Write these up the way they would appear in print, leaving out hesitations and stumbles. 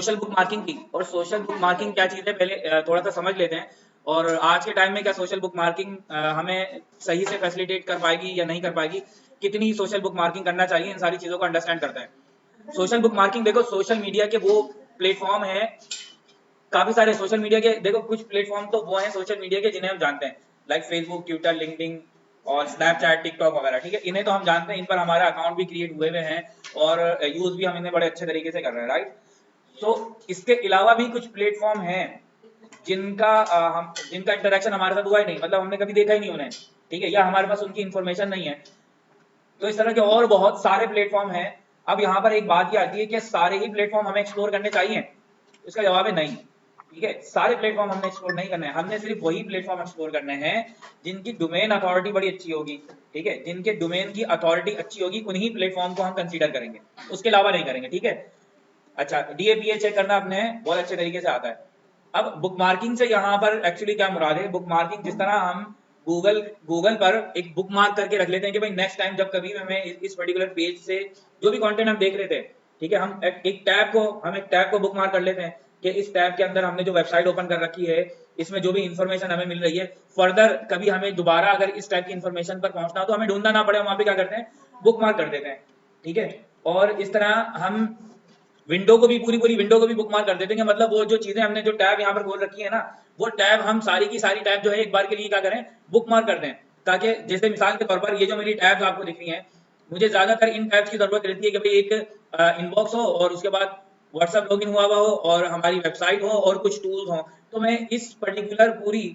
Social book marking की। और social book marking क्या चीज़ है पहले थोड़ा सा समझ लेते हैं। और आज के टाइम में क्या सोशल बुक मार्किंग हमें सही से फैसिलिटेट कर पाएगी या नहीं कर पाएगी, कितनी सोशल बुक मार्किंग करना चाहिए, इन सारी चीज़ों को अंडरस्टैंड करते हैं। सोशल बुक मार्किंग देखो, सोशल मीडिया के वो प्लेटफॉर्म है, काफी सारे सोशल मीडिया के, देखो कुछ प्लेटफॉर्म तो वो हैं सोशल मीडिया के जिन्हें हम जानते हैं, लाइक फेसबुक, ट्विटर, लिंक्डइन और स्नैपचैट, टिकटॉक वगैरह, ठीक है, इन्हें तो हम जानते हैं, इन पर हमारा अकाउंट भी क्रिएट हुए हुए हैं और यूज भी हम इन्हें बड़े अच्छे तरीके से कर रहे हैं, राइट। तो इसके अलावा भी कुछ प्लेटफॉर्म हैं जिनका इंटरेक्शन हमारे साथ हुआ ही नहीं, मतलब हमने कभी देखा ही नहीं उन्हें, ठीक है, या हमारे पास उनकी इन्फॉर्मेशन नहीं है। तो इस तरह के और बहुत सारे प्लेटफॉर्म हैं। अब यहाँ पर एक बात ये आती है कि सारे ही प्लेटफॉर्म हमें एक्सप्लोर करने चाहिए, इसका जवाब है नहीं, ठीक है। सारे प्लेटफॉर्म हमने एक्सप्लोर नहीं करने हैं, हमने सिर्फ वही प्लेटफॉर्म एक्सप्लोर करने हैं जिनकी डोमेन अथॉरिटी बड़ी अच्छी होगी, ठीक है, जिनके डोमेन की अथॉरिटी अच्छी होगी, उन्हीं प्लेटफॉर्म को हम कंसीडर करेंगे, उसके अलावा नहीं करेंगे, ठीक है। अच्छा, डीएपीए चेक करना अपने बहुत अच्छे तरीके से आता है। अब बुक मार्किंग से यहाँ पर एक्चुअली क्या मुराद है, बुक मार्किंग जिस तरह हम गूगल पर एक बुक मार्क करके रख लेते हैं कि भाई नेक्स्ट टाइम जब कभी हमें इस पर्टिकुलर पेज से जो भी कंटेंट हम देख रहे थे, ठीक है, हम एक टैब को बुक मार्क कर लेते हैं कि इस टैब के अंदर हमने जो वेबसाइट ओपन कर रखी है, इसमें जो भी इंफॉर्मेशन हमें मिल रही है, फर्दर कभी हमें दोबारा अगर इस टाइप की इंफॉर्मेशन पर पहुंचना हो तो हमें ढूंढना ना पड़े, वहां पे क्या करते हैं, बुक मार्क कर देते हैं, ठीक है। और इस तरह हम विंडो को भी पूरी विंडो को भी बुक मार्क कर देते हैं, मतलब वो जो चीजें हमने जो टैब यहाँ पर खोल रखी है ना, वो टैब हम सारी की सारी टैब जो है एक बार के लिए क्या करें, बुक मार्क कर दें, ताकि जैसे मिसाल के तौर पर ये जो मेरी टैब्स आपको दिख रही हैं, मुझे ज्यादातर इन टैब्स की जरूरत रहती है कि भाई एक इनबॉक्स हो और उसके बाद व्हाट्सएप लॉगिन हुआ हो और हमारी वेबसाइट हो और कुछ टूल्स हो, तो मैं इस पर्टिकुलर पूरी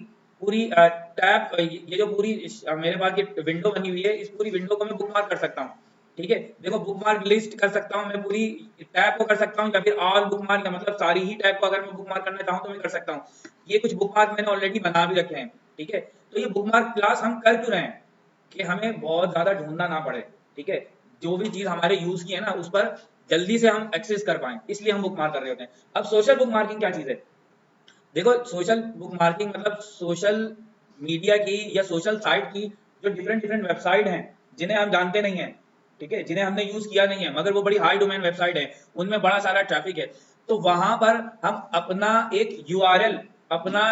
पूरी टैब, ये जो पूरी मेरे पास ये विंडो बनी हुई है, इस पूरी विंडो को मैं बुक मार्क कर सकता हूँ, ठीक है। देखो बुक मार्क लिस्ट कर सकता हूँ मैं, पूरी टैब को कर सकता हूँ, या फिर ऑल बुक मार्क, मतलब सारी ही टैब को अगर मैं बुक मार्क करना चाहूँ तो मैं कर सकता हूँ। ये कुछ बुक मार्क मैंने ऑलरेडी बना भी रखे हैं, ठीक है। तो ये बुक मार्क क्लास हम कर क्यों रहे हैं, कि हमें बहुत ज्यादा ढूंढना ना पड़े, ठीक है, जो भी चीज हमारे यूज की है ना उस पर जल्दी से हम एक्सेस कर पाए, इसलिए हम बुक मार्क कर रहे होते हैं। अब सोशल बुक मार्किंग क्या चीज है, देखो सोशल बुक मार्किंग मतलब सोशल मीडिया की या सोशल साइट की जो डिफरेंट डिफरेंट वेबसाइट हैं जिन्हें हम जानते नहीं हैं, ठीक है, जिन्हें हमने यूज किया नहीं है, मगर वो बड़ी हाई डोमेन वेबसाइट है, उनमें बड़ा सारा ट्रैफिक है, तो वहां पर हम अपना एक यूआरएल, अपना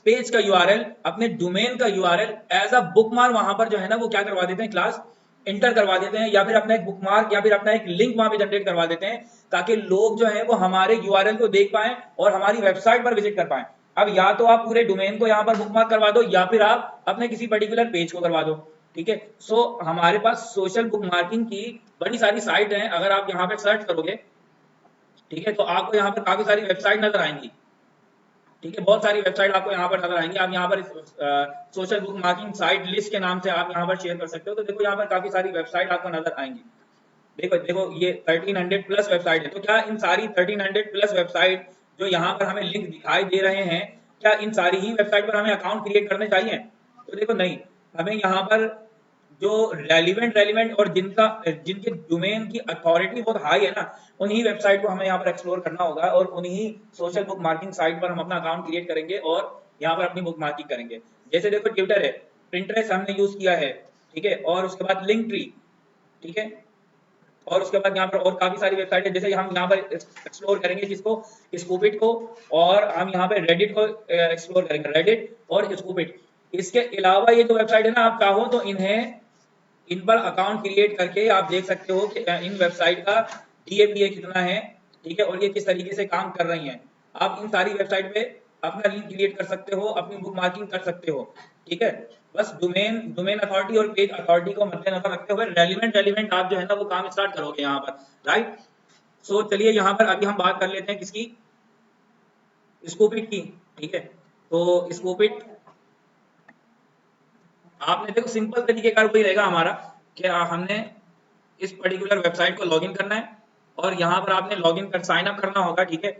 पेज का यूआरएल, अपने डोमेन का यूआरएल एज अ बुकमार्क वहां पर जो है ना वो क्या करवा देते हैं, क्लास इंटर करवा देते हैं, या फिर अपना एक बुकमार्क या फिर अपना एक लिंक वहां पे जनरेट करवा देते हैं, ताकि लोग जो है वो हमारे यूआरएल को देख पाएं और हमारी वेबसाइट पर विजिट कर पाएं। अब या तो आप पूरे डोमेन को यहाँ पर बुकमार्क करवा दो, या फिर आप अपने किसी पर्टिकुलर पेज को करवा दो, ठीक है। सो हमारे पास सोशल बुक मार्किंग की बड़ी सारी साइट हैं, अगर आप यहाँ पे सर्च करोगे, ठीक है, तो आपको यहाँ पर काफी सारी वेबसाइट नजर आएंगी, ठीक है, बहुत सारी वेबसाइट आपको यहाँ पर नजर आएंगी। आप यहाँ पर social book marking site list के नाम से आप यहाँ पर शेयर कर सकते हो, तो देखो यहाँ पर काफी सारी वेबसाइट आपको नजर आएंगी। देखो देखो ये 1300 प्लस वेबसाइट है, तो क्या इन सारी 1300 प्लस वेबसाइट जो यहाँ पर हमें लिंक दिखाई दे रहे हैं, क्या इन सारी ही वेबसाइट पर हमें अकाउंट क्रिएट करने चाहिए, तो देखो नहीं, हमें यहाँ पर जो रेलिवेंट और जिनके डोमेन की अथॉरिटी बहुत हाई है ना, उन्हीं वेबसाइट को हमें यहाँ पर एक्सप्लोर करना होगा और उन्हीं सोशल बुक मार्किंग साइट पर हम अपना अकाउंट क्रिएट करेंगे और यहाँ पर अपनी बुक मार्किंग करेंगे। जैसे देखो ट्विटर है, प्रिंटरेस्ट हमने यूज किया है, ठीक है, और उसके बाद लिंक ट्री, ठीक है, और उसके बाद यहाँ पर और काफी सारी वेबसाइट है, जैसे हम यहाँ पर एक्सप्लोर करेंगे जिसको स्कूपिट को, और हम यहाँ पे रेडिट को एक्सप्लोर करेंगे, रेडिट और स्कूपिट। इसके अलावा ये जो वेबसाइट है ना, आप चाहो तो इन पर अकाउंट क्रिएट करके आप देख सकते हो कि इन वेबसाइट का डीएपीए कितना है, ठीक है, और ये किस तरीके से काम कर रही हैं। आप इन सारी वेबसाइट पे अपना लिंक क्रिएट कर सकते हो, अपनी बुक मार्किंग कर सकते हो, ठीक है। बस डोमेन डोमेन अथॉरिटी और पेज अथॉरिटी को मद्देनजर रखते हुए रेलिवेंट आप जो है ना वो काम स्टार्ट करोगे यहाँ पर, राइट। सो चलिए यहाँ पर अभी हम बात कर लेते हैं किसकी, स्कूपिट की, ठीक है। तो स्कूपिट आपने देखो सिंपल तरीकेकार वही रहेगा हमारा कि हमने इस पर्टिकुलर वेबसाइट को लॉगिन करना है और यहाँ पर आपने लॉगिन कर साइन अप करना होगा, ठीक है।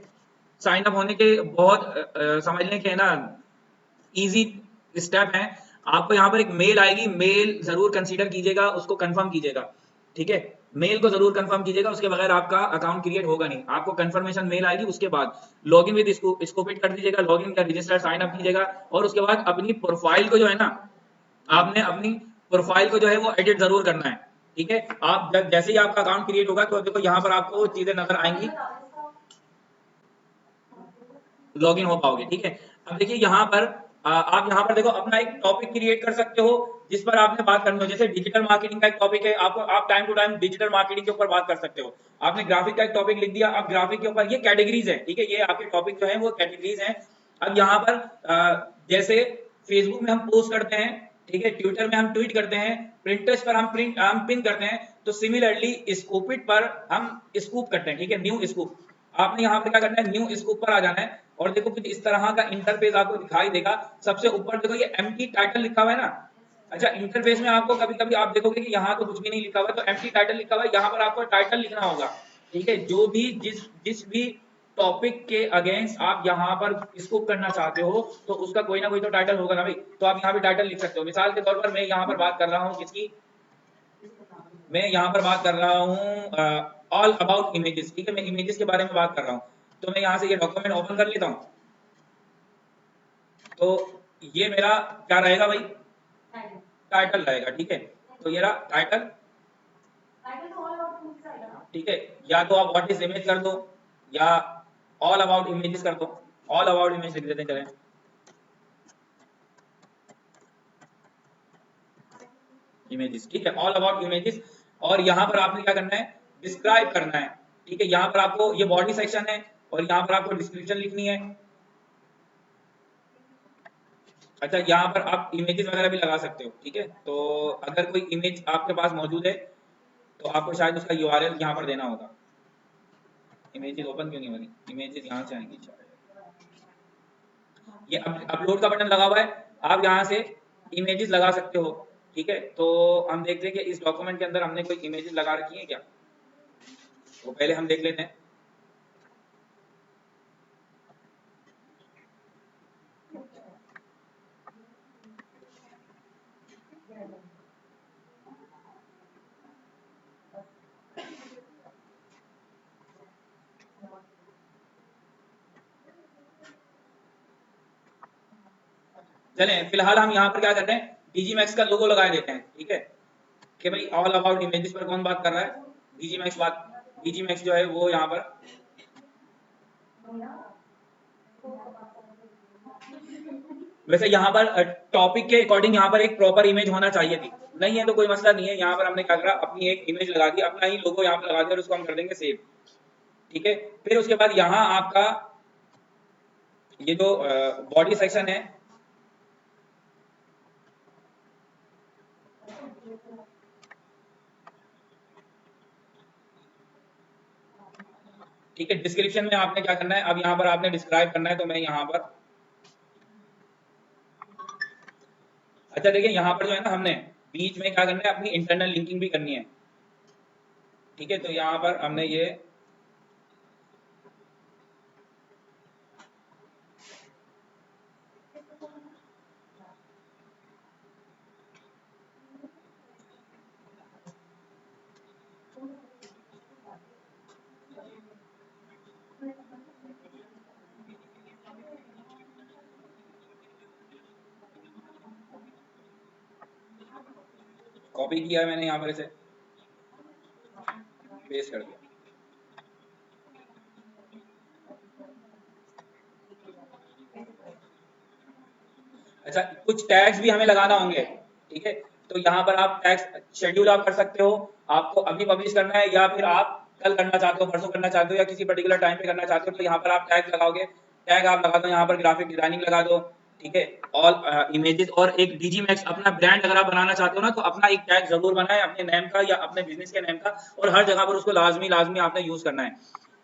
साइन अप होने के बहुत समझने के है ना इजी स्टेप है। आपको यहाँ पर एक मेल आएगी, मेल जरूर कंसीडर कीजिएगा, उसको कंफर्म कीजिएगा, ठीक है, मेल को जरूर कंफर्म कीजिएगा, उसके बगैर आपका अकाउंट क्रिएट होगा नहीं। आपको कंफर्मेशन मेल आएगी, उसके बाद लॉगिन विद स्कूपिट कर दीजिएगा, लॉगिन का रजिस्टर साइन अप कीजिएगा और उसके बाद अपनी प्रोफाइल को जो है ना, आपने अपनी प्रोफाइल को जो है वो एडिट जरूर करना है, ठीक है। आप जैसे ही आपका अकाउंट क्रिएट होगा तो देखो यहाँ पर आपको चीजें नजर आएंगी, लॉग इन हो पाओगे। ठीक है, अब देखिए यहाँ पर आप यहाँ पर देखो अपना एक टॉपिक क्रिएट कर सकते हो जिस पर आपने बात करनी हो। जैसे डिजिटल मार्केटिंग का एक टॉपिक है, आपको आप time to time digital marketing के ऊपर बात कर सकते हो। आपने ग्राफिक का एक टॉपिक लिख दिया, अब ग्राफिक के ऊपर ये कैटेगरीज है। ठीक है, ये आपके टॉपिक जो है वो कैटेगरीज हैं। अब यहाँ पर जैसे फेसबुक में हम पोस्ट करते हैं, ठीक है, ट्विटर में हम ट्वीट करते हैं, प्रिंटर्स पर हम पिन करते हैं, तो सिमिलरली स्कूपिट पर हम स्कूप करते हैं। ठीक है, न्यू स्कूप। आपने यहाँ पे क्या करना है, न्यू स्कूप पर आ जाना है और देखो कुछ इस तरह का इंटरफेस आपको दिखाई देगा। सबसे ऊपर देखो ये एम्प्टी टाइटल लिखा हुआ है ना। अच्छा, इंटरफेस में आपको कभी कभी आप देखोगे कि यहाँ तो कुछ भी नहीं लिखा हुआ है, तो एम्प्टी टाइटल लिखा हुआ है, यहाँ पर आपको टाइटल लिखना होगा। ठीक है, जो भी जिस भी टॉपिक के अगेंस्ट आप यहाँ पर स्कूप करना चाहते हो तो उसका कोई ना कोई तो टाइटल होगा ना भाई। तो आप यहाँ पे टाइटल लिख सकते हो। मिसाल के तौर पर मैं यहाँ पर बात कर रहा हूँ किसकी, मैं यहाँ पर बात कर रहा हूँ ऑल अबाउट इमेजेस। ठीक है, मैं इमेजेस के बारे में बात कर रहा हूँ, तो मैं यहाँ से ये डॉक्यूमेंट ओपन कर लेता हूँ। तो ये मेरा क्या रहेगा भाई, टाइटल रहेगा। ठीक है, तो ये रहा टाइटल। ठीक है, या तो आप व्हाट इज इमेज कर दो या ऑल अबाउट इमेजेस कर दो। ऑल अबाउट इमेज लिख देते हैं, चलें। इमेजेस, ठीक है, ऑल अबाउट इमेजेस। और यहाँ पर आपने क्या करना है, डिस्क्राइब करना है। ठीक है, यहाँ पर आपको ये बॉडी सेक्शन है और यहाँ पर आपको डिस्क्रिप्शन लिखनी है। अच्छा, यहाँ पर आप इमेजेस वगैरह भी लगा सकते हो। ठीक है, तो अगर कोई इमेज आपके पास मौजूद है तो आपको शायद उसका यूआरएल यहाँ पर देना होगा। इमेजेस ओपन क्यों नहीं हो रही, इमेजेस यहाँ से आएंगी शायद। ये अपलोड का बटन लगा हुआ है, आप यहाँ से इमेजेस लगा सकते हो। ठीक है, तो हम देखते हैं कि इस डॉक्यूमेंट के अंदर हमने कोई इमेजेस लगा रखी है क्या, तो पहले हम देख लेते हैं। चलें, फिलहाल हम यहाँ पर क्या कर रहे हैं, डीजी मैक्स का लोगो लगा देते हैं। ठीक है, कि भाई ऑल अबाउट इमेजेस पर कौन बात कर रहा है, डीजी मैक्स बात, डीजी मैक्स जो है वो यहाँ पर। वैसे यहाँ पर टॉपिक के अकॉर्डिंग यहाँ पर एक प्रॉपर इमेज होना चाहिए थी, नहीं है तो कोई मसला नहीं है। यहाँ पर हमने क्या करा, अपनी एक इमेज लगा दी, अपना ही लोगो यहाँ पर लगा दिया और उसको हम कर देंगे सेव। ठीक है, फिर उसके बाद यहाँ आपका ये जो बॉडी सेक्शन है, ठीक है, डिस्क्रिप्शन में आपने क्या करना है, अब यहाँ पर आपने डिस्क्राइब करना है, तो मैं यहाँ पर, अच्छा देखिए यहाँ पर जो है ना, हमने बीच में क्या करना है, अपनी इंटरनल लिंकिंग भी करनी है। ठीक है, तो यहाँ पर हमने ये कॉपी किया है, मैंने यहाँ पर इसे पेस्ट कर दिया। अच्छा, कुछ टैग्स भी हमें लगाना होंगे। ठीक है, तो यहाँ पर आप टैग्स शेड्यूल आप कर सकते हो, आपको अभी पब्लिश करना है या फिर आप कल करना चाहते हो, परसों करना चाहते हो, या किसी पर्टिकुलर टाइम पे करना चाहते हो, तो यहाँ पर आप टैग लगाओगे। टैग आप लगा दो, यहाँ पर ग्राफिक डिजाइनिंग लगा दो। ठीक है, ऑल इमेजेस, और एक डीजी मैक्स अपना ब्रांड अगर आप बनाना चाहते हो ना, तो अपना एक टैग जरूर बनाए अपने नेम का या अपने बिजनेस के नेम का, और हर जगह पर उसको लाजमी लाजमी आपने यूज करना है।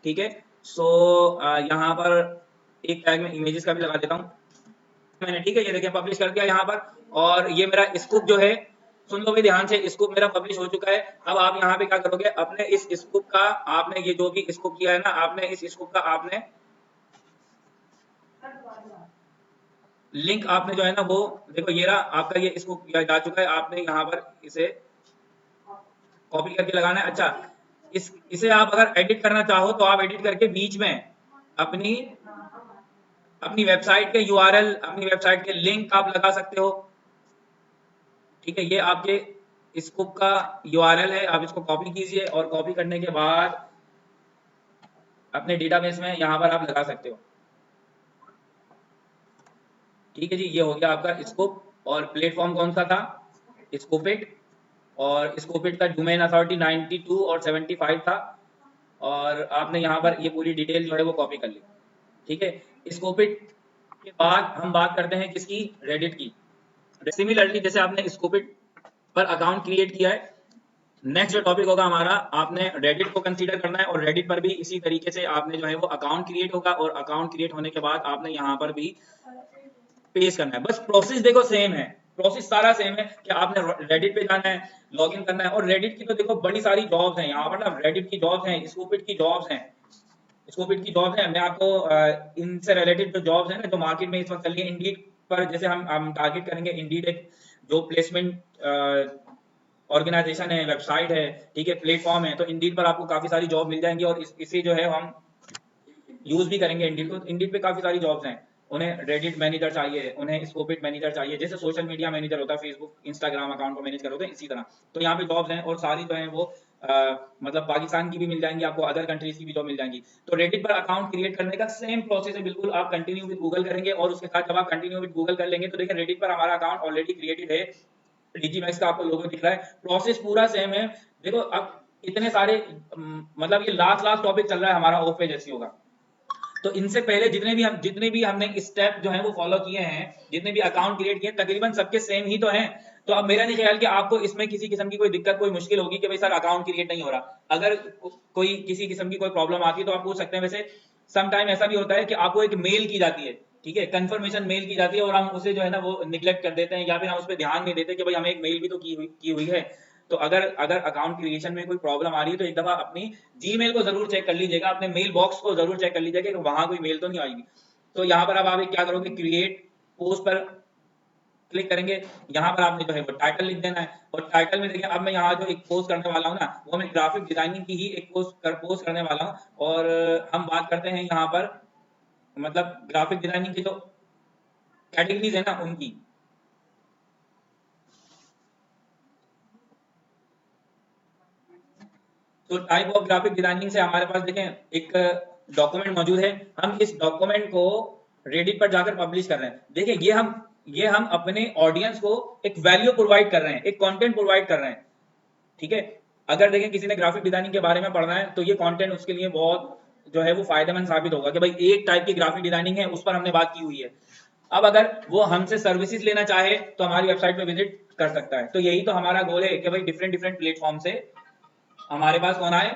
ठीक है, सो यहाँ पर एक टैग में इमेजेस का भी लगा देता हूँ मैंने। ठीक है, ये देखिए पब्लिश कर दिया यहाँ पर, और ये मेरा स्कूप जो है, सुन लो भाई ध्यान से, स्कूप मेरा पब्लिश हो चुका है। अब आप यहाँ पे क्या करोगे, अपने इस स्कूप का, आपने ये जो भी स्कूप किया है ना, आपने इस स्कूप का आपने लिंक आपने जो है ना वो देखो, ये रहा आपका, ये स्कूप किया जा चुका है। आपने यहाँ पर इसे कॉपी करके लगाना है। अच्छा, इसे आप अगर एडिट करना चाहो तो आप एडिट करके बीच में अपनी अपनी वेबसाइट के यूआरएल, अपनी वेबसाइट के लिंक आप लगा सकते हो। ठीक है, ये आपके स्कूप का यूआरएल है, आप इसको कॉपी कीजिए और कॉपी करने के बाद अपने डेटाबेस में यहाँ पर आप लगा सकते हो। ठीक है जी, ये हो गया आपका स्कोप। और प्लेटफॉर्म कौन सा था? स्कोपिट। और स्कोपिट का डोमेन अथॉरिटी 92 और 75 था। और आपने यहाँ पर ये पूरी डिटेल जो है वो कॉपी कर ली। ठीक है, स्कोपिट के बाद हम बात करते हैं किसकी? रेडिट की। सिमिलरली जैसे आपने स्कोपिट पर अकाउंट क्रिएट किया है, नेक्स्ट जो टॉपिक होगा हमारा, आपने रेडिट को कंसीडर करना है। और रेडिट पर भी इसी तरीके से आपने जो है वो अकाउंट क्रिएट होगा, और अकाउंट क्रिएट होने के बाद आपने यहाँ पर भी पेस्ट करना है। बस प्रोसेस देखो सेम है, प्रोसेस सारा सेम है कि आपने रेडिट पे जाना है, लॉगिन करना है। और रेडिट की तो देखो बड़ी सारी जॉब्स हैं यहाँ पर ना, रेडिट की जॉब्स हैं, स्कोपिट की जॉब्स हैं, स्कोपिट की जॉब्स हैं। मैं आपको इनसे रिलेटेड जो जॉब्स हैं ना, जो मार्केट में इस वक्त चल रही है, इंडीड पर जैसे हम टारगेट करेंगे। इंडीड एक जो प्लेसमेंट ऑर्गेनाइजेशन है, वेबसाइट है, ठीक है, प्लेटफॉर्म है, तो इंडीड पर आपको काफी सारी जॉब मिल जाएंगी। और इसे जो है हम यूज भी करेंगे इंडीड को। इंडीड पे काफी सारी जॉब्स हैं, उन्हें रेडिट मैनेजर चाहिए, उन्हें स्कोपिट मैनेजर चाहिए, जैसे सोशल मीडिया मैनेजर होता है, फेसबुक इंस्टाग्राम अकाउंट को मैनेज करोगे इसी तरह। तो यहाँ पे जॉब्स हैं, और सारी जो है वो मतलब पाकिस्तान की भी मिल जाएंगी आपको, अदर कंट्रीज की भी जॉब मिल जाएंगी। तो रेडिट पर अकाउंट क्रिएट करने का सेम प्रोसेस है बिल्कुल। आप कंटिन्यू विद गूगल करेंगे, और उसके साथ जब आप कंटिन्यू विद गूगल कर लेंगे तो देखिए रेडिट पर हमारा अकाउंट ऑलरेडी क्रिएटेड है, डिजीमैक्स का आपको लोगो दिख रहा है, प्रोसेस पूरा सेम है। देखो अब इतने सारे मतलब ये लास्ट लास्ट टॉपिक चल रहा है हमारा ऑफ पेज एसईओ का। तो इनसे पहले जितने भी हमने स्टेप जो है वो फॉलो किए हैं, जितने भी अकाउंट क्रिएट किए, तकरीबन सबके सेम ही तो हैं। तो अब मेरा नहीं ख्याल कि आपको इसमें किसी किस्म की कोई दिक्कत, कोई मुश्किल होगी कि भाई सर अकाउंट क्रिएट नहीं हो रहा। अगर कोई किसी किस्म की कोई प्रॉब्लम आती है तो आप पूछ सकते हैं। वैसे सम टाइम ऐसा भी होता है कि आपको एक मेल की जाती है, ठीक है, कंफर्मेशन मेल की जाती है, और हम उसे जो है ना वो निग्लेक्ट कर देते हैं, या फिर हम उस पर ध्यान नहीं देते कि भाई हमें एक मेल भी तो की हुई है। तो अगर अगर अकाउंट क्रिएशन में कोई प्रॉब्लम आ रही है तो एक दफा अपनी जीमेल को जरूर चेक कर लीजिएगा, अपने मेल बॉक्स को जरूर चेक कर लीजिएगा कि वहां कोई मेल तो नहीं आएगी। तो यहाँ पर अब आप क्या करोगे, क्रिएट पोस्ट पर क्लिक करेंगे। यहाँ पर आपने जो है वो टाइटल लिख देना है, और टाइटल में देखिए अब मैं यहाँ जो एक पोस्ट करने वाला हूँ ना, वो मैं ग्राफिक डिजाइनिंग की ही एक पोस्ट करने वाला हूँ। और हम बात करते हैं यहाँ पर मतलब ग्राफिक डिजाइनिंग की जो कैटेगरीज है ना उनकी। तो टाइप ऑफ ग्राफिक डिजाइनिंग से हमारे पास देखें एक डॉक्यूमेंट मौजूद है। हम इस डॉक्यूमेंट को रेडिट पर जाकर पब्लिश कर रहे हैं। देखिए ये हम अपने ऑडियंस को एक वैल्यू प्रोवाइड कर रहे हैं, एक कंटेंट प्रोवाइड कर रहे हैं, ठीक है। अगर देखें किसी ने ग्राफिक डिजाइनिंग के बारे में पढ़ना है तो ये कंटेंट उसके लिए बहुत जो है वो फायदेमंद साबित होगा कि भाई एक टाइप की ग्राफिक डिजाइनिंग है, उस पर हमने बात की हुई है। अब अगर वो हमसे सर्विसेज लेना चाहे तो हमारी वेबसाइट पे विजिट कर सकता है। तो यही तो हमारा गोल है कि भाई डिफरेंट डिफरेंट प्लेटफॉर्म से हमारे पास कौन आए,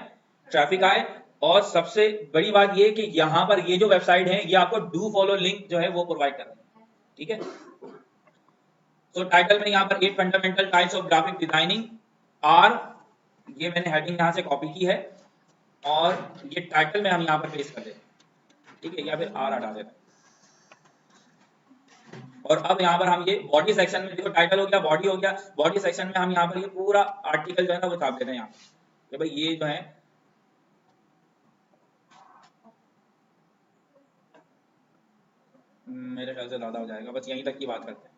ट्रैफिक आए। और सबसे बड़ी बात ये कि यहाँ पर ये जो वेबसाइट है ये आपको डू फॉलो लिंक जो है वो प्रोवाइड कर रहे हैं, ठीक है। तो टाइटल में यहाँ पर 8 fundamental types of graphic designing are, ये मैंने हेडिंग यहाँ से कॉपी की है, और ये टाइटल में हम यहाँ पर पेस्ट कर देते हैं, ठीक है, या फिर आर हटा देते हैं। और अब यहाँ पर हम ये बॉडी सेक्शन में देखो, टाइटल हो गया, बॉडी हो गया, बॉडी सेक्शन में हम यहाँ पर ये पूरा आर्टिकल जो है ना वो छाप देते हैं यहाँ कि भाई ये जो है मेरे ख्याल से ज्यादा हो जाएगा, बस यहीं तक की बात करते हैं।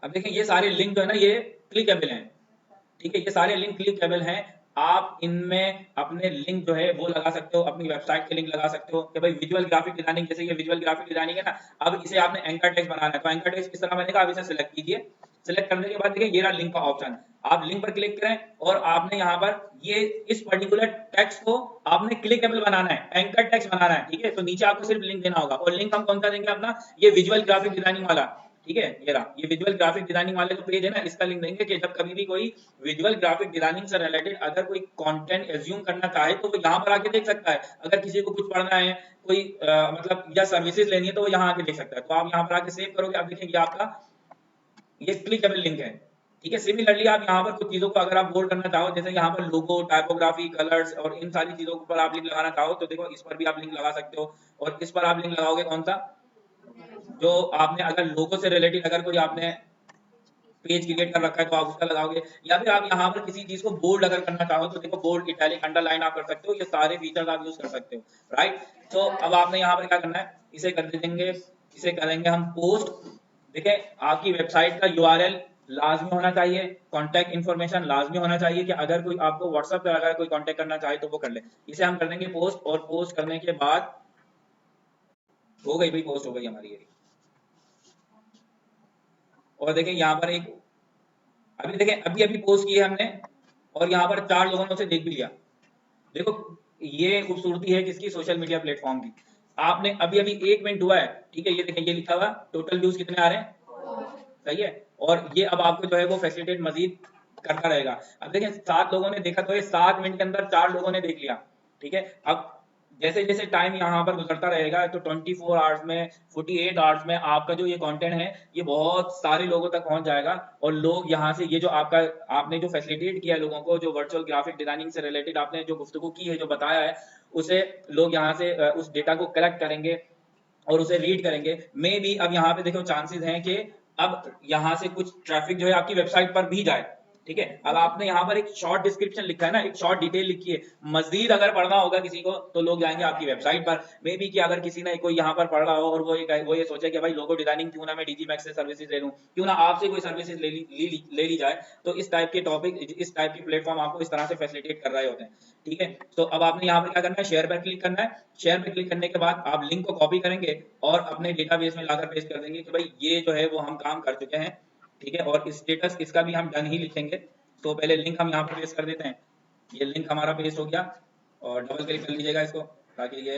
अब देखिए ये सारे लिंक जो है ना ये क्लिकेबल हैं, ठीक है, ये सारे लिंक क्लिकेबल हैं। आप इनमें अपने लिंक जो है वो लगा सकते हो, अपनी वेबसाइट के लिंक लगा सकते हो कि भाई विजुअल ग्राफिक डिजाइनिंग, जैसे ये विजुअल ग्राफिक डिजाइनिंग है ना, अब इसे आपने एंकर टेक्स्ट बनाना है तो एंकर टेक्स्ट किस तरह बनेगा, आप इसे सिलेक्ट कीजिए। सिलेक्ट करने के बाद देखिए ये रहा लिंक का ऑप्शन, आप लिंक पर क्लिक करें, और आपने यहाँ पर ये इस पर्टिकुलर टेक्स्ट को आपने क्लिकेबल बनाना है, एंकर टेक्स्ट बनाना है, ठीक है। तो नीचे आपको सिर्फ लिंक देना होगा, और लिंक हम कौन सा देंगे अपना, ये विजुअल ग्राफिक डिजाइनिंग वाला, ठीक है, ये रहा, ये विजुअल ग्राफिक डिजाइनिंग वाले जो पेज है ना इसका लिंक देंगे कि जब कभी भी कोई विजुअल ग्राफिक डिजाइनिंग से रिलेटेड अगर कोई कंटेंट एज्यूम करना चाहे तो वो यहाँ पर आके देख सकता है। अगर किसी को कुछ पढ़ना है, कोई मतलब या सर्विसेज लेनी है तो वो यहाँ आके देख सकता है। तो आप यहाँ पर आके सेव करोगे, आप देखेंगे आपका ये क्लिकेबल लिंक है, ठीक है। सिमिलरली आप यहाँ पर कुछ चीजों को अगर आप बोल्ड करना चाहो, जैसे यहाँ पर लोगो, टाइपोग्राफी, कलर्स और इन सारी चीजों पर आप लिंक लगाना चाहो तो देखो इस पर भी आप लिंक लगा सकते हो। और इस पर आप लिंक लगाओगे कौन सा, जो आपने अगर लोगो से रिलेटेड अगर कोई आपने पेज क्रिएट कर रखा है तो आप उसका लगाओगे। या फिर आप यहाँ पर किसी चीज को बोल्ड अगर करना चाहो तो देखो बोल्ड, इटैलिक, अंडरलाइन आप कर सकते हो, ये सारे फीचर्स आप यूज कर सकते हो, राइट। तो अब आपने यहाँ पर क्या करना है, इसे कर देंगे, इसे करेंगे हम पोस्ट। देखिए आपकी वेबसाइट का यूआरएल लाजमी होना चाहिए, कॉन्टैक्ट इन्फॉर्मेशन लाजमी होना चाहिए कि अगर कोई आपको व्हाट्सएप पर अगर कोई कॉन्टैक्ट करना चाहे तो वो कर ले। इसे हम कर देंगे पोस्ट, और पोस्ट करने के बाद हो गई भाई, पोस्ट हो गई हमारी ये। और देखें यहाँ पर एक, अभी देखें अभी अभी पोस्ट की है हमने, और यहाँ पर 4 लोगों ने उसे देख भी लिया। देखो ये खूबसूरती है किसकी, सोशल मीडिया प्लेटफॉर्म की। आपने अभी अभी 1 मिनट हुआ है, ठीक है, ये देखें ये लिखा हुआ टोटल व्यूज कितने आ रहे हैं, सही है। और ये अब आपको जो है वो फैसिलिटेट मजीद करता रहेगा। अब देखें 7 लोगों ने देखा, तो ये 7 मिनट के अंदर 4 लोगों ने देख लिया, ठीक है। अब जैसे जैसे टाइम यहाँ पर गुजरता रहेगा तो 24 आवर्स में, 48 आवर्स में आपका जो ये कंटेंट है ये बहुत सारे लोगों तक पहुंच जाएगा, और लोग यहाँ से ये जो आपका आपने जो फैसिलिटेट किया है लोगों को, जो वर्चुअल ग्राफिक डिजाइनिंग से रिलेटेड आपने जो गुफ्तगू की है, जो बताया है, उसे लोग यहाँ से उस डेटा को कलेक्ट करेंगे और उसे रीड करेंगे। मे बी अब यहाँ पे देखो चांसेस हैं कि अब यहाँ से कुछ ट्रैफिक जो है आपकी वेबसाइट पर भी जाए, ठीक है। अब आपने यहाँ पर एक शॉर्ट डिस्क्रिप्शन लिखा है ना, एक शॉर्ट डिटेल लिखी है, मजीद अगर पढ़ना होगा किसी को तो लोग जाएंगे आपकी वेबसाइट पर। मे बी कि अगर किसी ने कोई यहाँ पर पढ़ रहा हो और वो ये सोचे कि भाई लोगो डिजाइनिंग क्यों ना मैं डीजी मैक्स से सर्विसेज ले लूं, क्यों ना आपसे कोई सर्विसेज ले ली जाए, तो इस टाइप के टॉपिक, इस टाइप की प्लेटफॉर्म आपको इस तरह से फैसिलिटेट कर रहे होते हैं, ठीक है। तो अब आपने यहाँ पर क्या करना है, शेयर पर क्लिक करना है। शेयर पे क्लिक करने के बाद आप लिंक को कॉपी करेंगे और अपने डेटाबेस में लाकर पेस्ट कर देंगे कि भाई ये जो है वो हम काम कर चुके हैं, ठीक है। और स्टेटस इसका भी हम डन ही लिखेंगे। तो पहले लिंक हम यहाँ पर पेस्ट कर देते हैं। ये लिंक हमारा पेस्ट हो गया, और डबल क्लिक कर लीजिएगा इसको ताकि ये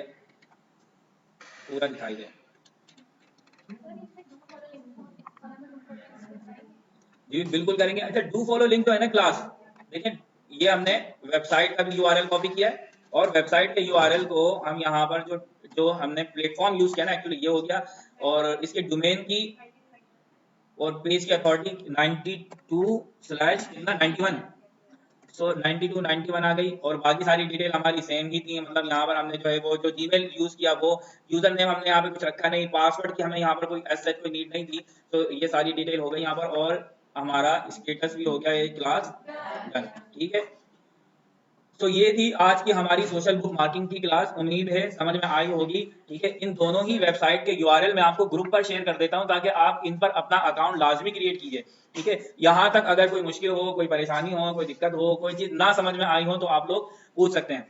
पूरा दिखाई दे। जी बिल्कुल करेंगे। अच्छा डू फॉलो लिंक तो है ना क्लास, देखिए ये हमने वेबसाइट का भी यूआरएल कॉपी किया है, और वेबसाइट के यूआरएल को हम यहाँ पर जो जो हमने प्लेटफॉर्म यूज किया ना, एक्चुअली ये हो गया, और इसके डोमेन की और पेज के अकॉर्डिंग 92/91, सो 92 91 आ गई, और बाकी सारी डिटेल हमारी सेम ही थी। मतलब यहाँ पर हमने जो है वो जो जीमेल यूज किया, वो यूजर नेम हमने यहाँ पे कुछ रखा नहीं, पासवर्ड की हमें यहाँ पर कोई ऐसा कोई नीड नहीं थी। तो ये सारी डिटेल हो गई यहाँ पर, और हमारा स्टेटस भी हो गया ये क्लास डन, ठीक है। तो ये थी आज की हमारी सोशल बुक मार्किंग की क्लास, उम्मीद है समझ में आई होगी, ठीक है। इन दोनों ही वेबसाइट के यूआरएल मैं आपको ग्रुप पर शेयर कर देता हूं ताकि आप इन पर अपना अकाउंट लाजमी क्रिएट कीजिए, ठीक है। यहाँ तक अगर कोई मुश्किल हो, कोई परेशानी हो, कोई दिक्कत हो, कोई चीज ना समझ में आई हो तो आप लोग पूछ सकते हैं।